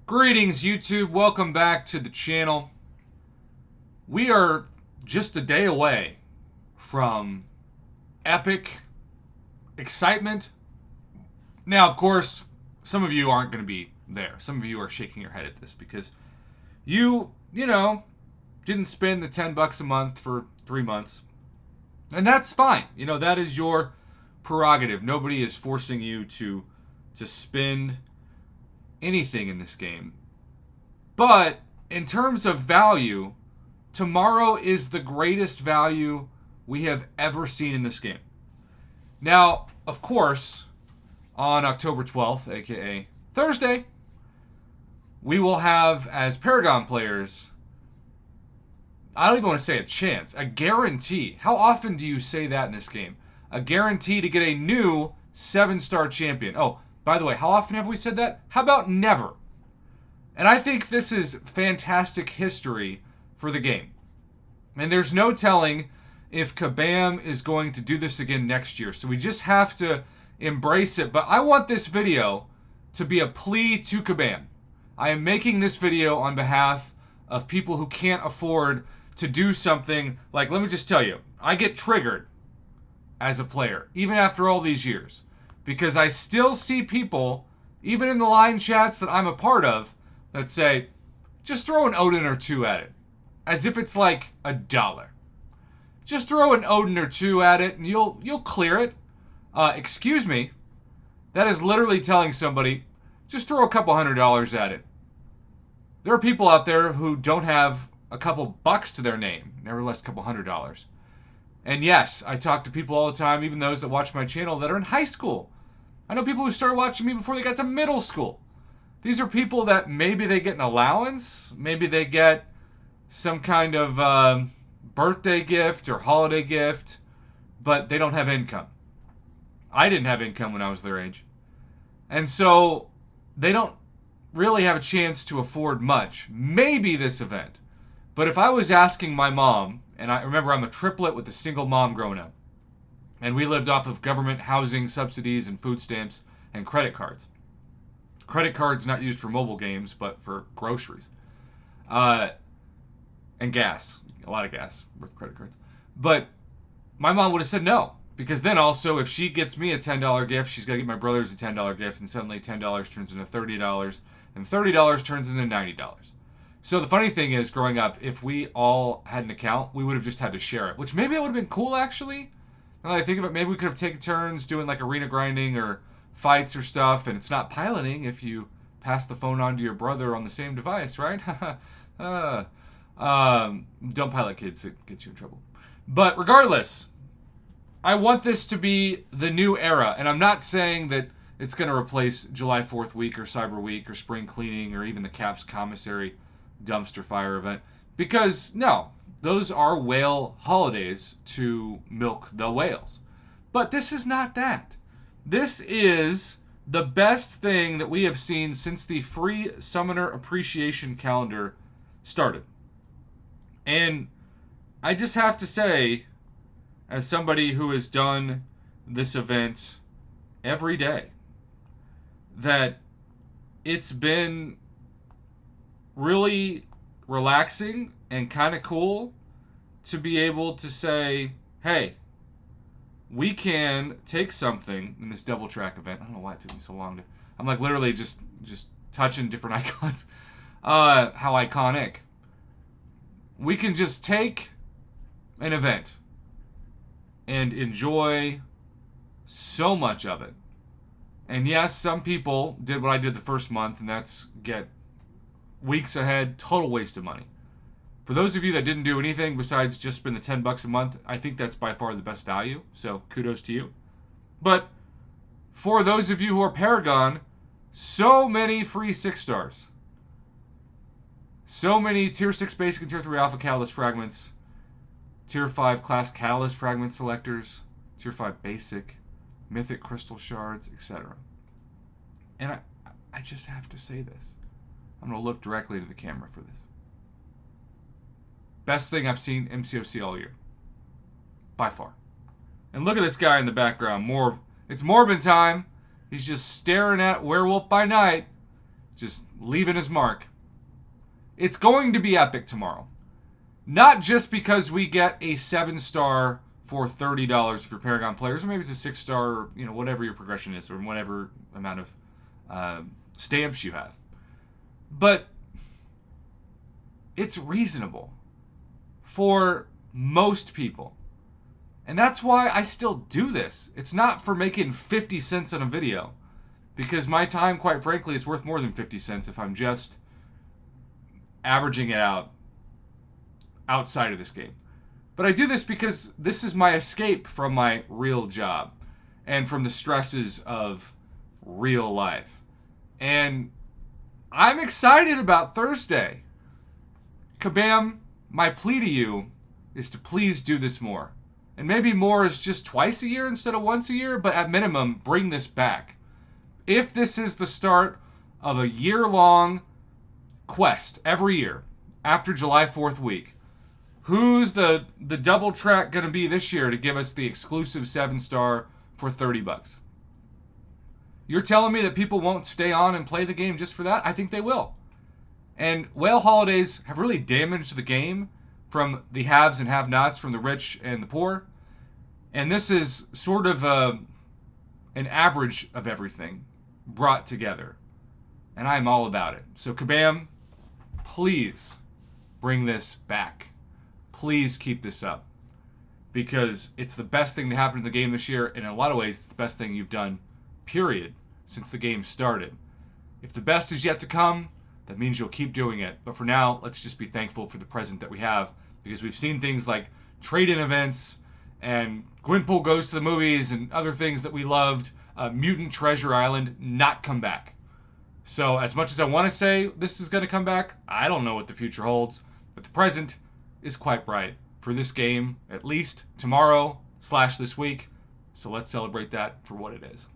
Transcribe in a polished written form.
Greetings, YouTube. Welcome back to the channel. We are just a day away from epic excitement. Now, of course, some of you aren't going to be there. Some of you are shaking your head at this because you didn't spend the $10 a month for 3 months. And that's fine. That is your prerogative. Nobody is forcing you to spend anything in this game. But in terms of value, tomorrow is the greatest value we have ever seen in this game. Now, of course, on October 12th, aka Thursday, we will have, as Paragon players, I don't even want to say a chance, a guarantee. How often do you say that in this game? A guarantee to get a new 7-star champion. Oh, by the way, how often have we said that? How about never? And I think this is fantastic history for the game. And there's no telling if Kabam is going to do this again next year. So we just have to embrace it. But I want this video to be a plea to Kabam. I am making this video on behalf of people who can't afford to do something like, let me just tell you, I get triggered as a player, even after all these years. Because I still see people, even in the line chats that I'm a part of, that say, just throw an Odin or two at it. As if it's like $1. Just throw an Odin or two at it and you'll clear it. Excuse me. That is literally telling somebody, just throw a couple $100 at it. There are people out there who don't have a couple bucks to their name, nevertheless a couple $100. And yes, I talk to people all the time, even those that watch my channel that are in high school. I know people who started watching me before they got to middle school. These are people that maybe they get an allowance, maybe they get some kind of birthday gift or holiday gift, but they don't have income. I didn't have income when I was their age. And so they don't really have a chance to afford much. Maybe this event. But if I was asking my mom, and I remember I'm a triplet with a single mom growing up, and we lived off of government housing subsidies and food stamps and credit cards. Credit cards not used for mobile games, but for groceries. And gas. A lot of gas with credit cards. But my mom would have said no. Because then also, if she gets me a $10 gift, she's got to get my brothers a $10 gift, and suddenly $10 turns into $30, and $30 turns into $90. So the funny thing is, growing up, if we all had an account, we would have just had to share it. Which maybe it would have been cool, actually. Now that I think of it, maybe we could have taken turns doing like arena grinding or fights or stuff, and it's not piloting if you pass the phone on to your brother on the same device, right? Don't pilot, kids. It gets you in trouble. But regardless, I want this to be the new era, and I'm not saying that it's going to replace July 4th week or Cyber Week or spring cleaning or even the Caps Commissary dumpster fire event, because no, those are whale holidays to milk the whales. But this is not that. This is the best thing that we have seen since the free Summoner Appreciation Calendar started. And I just have to say, as somebody who has done this event every day, that it's been really relaxing and kind of cool to be able to say, hey, we can take something in this double track event. I don't know why it took me so long to... I'm like literally just touching different icons. How iconic. We can just take an event and enjoy so much of it. And yes, some people did what I did the first month, and that's get weeks ahead, total waste of money. For those of you that didn't do anything besides just spend the $10 a month, I think that's by far the best value, so kudos to you. But for those of you who are Paragon, so many free 6-stars. So many Tier 6 Basic and Tier 3 Alpha Catalyst Fragments, Tier 5 Class Catalyst Fragment Selectors, Tier 5 Basic, Mythic Crystal Shards, etc. And I just have to say this. I'm going to look directly to the camera for this. Best thing I've seen MCOC all year. By far. And look at this guy in the background. It's Morbin time. He's just staring at Werewolf by Night. just leaving his mark. It's going to be epic tomorrow. Not just because we get a 7-star for $30 for Paragon players, or maybe it's a 6-star, or whatever your progression is, or whatever amount of stamps you have. But it's reasonable for most people. And that's why I still do this. It's not for making 50 cents on a video, because my time, quite frankly, is worth more than 50 cents if I'm just averaging it out outside of this game. But I do this because this is my escape from my real job and from the stresses of real life. And I'm excited about Thursday. Kabam, my plea to you is to please do this more. And maybe more is just twice a year instead of once a year, but at minimum, bring this back. If this is the start of a year-long quest every year after July 4th week, who's the double track going to be this year to give us the exclusive 7-star for $30? You're telling me that people won't stay on and play the game just for that? I think they will. And whale holidays have really damaged the game from the haves and have-nots, from the rich and the poor. And this is sort of an average of everything brought together. And I'm all about it. So Kabam, please bring this back. Please keep this up. Because it's the best thing to happen to the game this year. And in a lot of ways, it's the best thing you've done, period, since the game started. If the best is yet to come, that means you'll keep doing it. But for now, let's just be thankful for the present that we have. Because we've seen things like trade-in events and Gwynpool Goes to the Movies and other things that we loved, Mutant Treasure Island, not come back. So as much as I want to say this is going to come back, I don't know what the future holds. But the present is quite bright for this game, at least tomorrow / this week. So let's celebrate that for what it is.